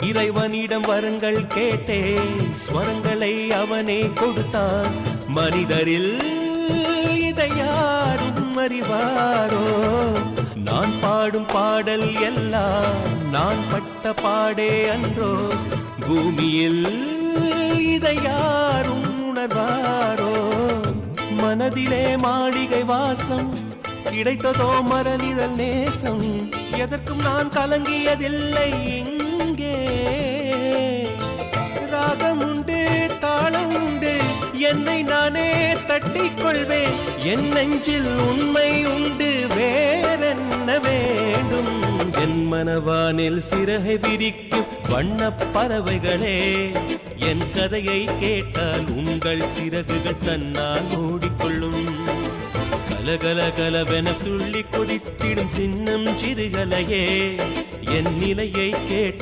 இறைவனிடம் வரங்கள் கேட்டேன், ஸ்வரங்களை அவனே கொடுத்தான். மனிதரில் இதை யாரும் அறிவாரோ? நான் பாடும் பாடல் எல்லாம் நான் பட்ட பாடே அன்றோ? பூமியில் இதை யாரும் உணர்வாரோ? மனதிலே மாளிகை வாசம், கிடைத்ததோ மரநிழல் நேசம். எதற்கும் நான் கலங்கியதில்லை. இங்கே ராகம் உண்டு, தாளம் உண்டு, என்னை நானே தட்டிக் கொள்வேன். என் நெஞ்சில் உண்மை உண்டு, வேறென்ன வேண்டும்? என் மனவானில் சிறகை விரிக்கும் வண்ணப் பறவைகளே, என் கதையை கேட்டால் உங்கள் சிறகுகள் தன்னால் மூடிக்கொள்ளும். கலகல கலவென துள்ளி கொதித்திடும் சின்னம் சிறுகலையே, என் நிலையை கேட்டு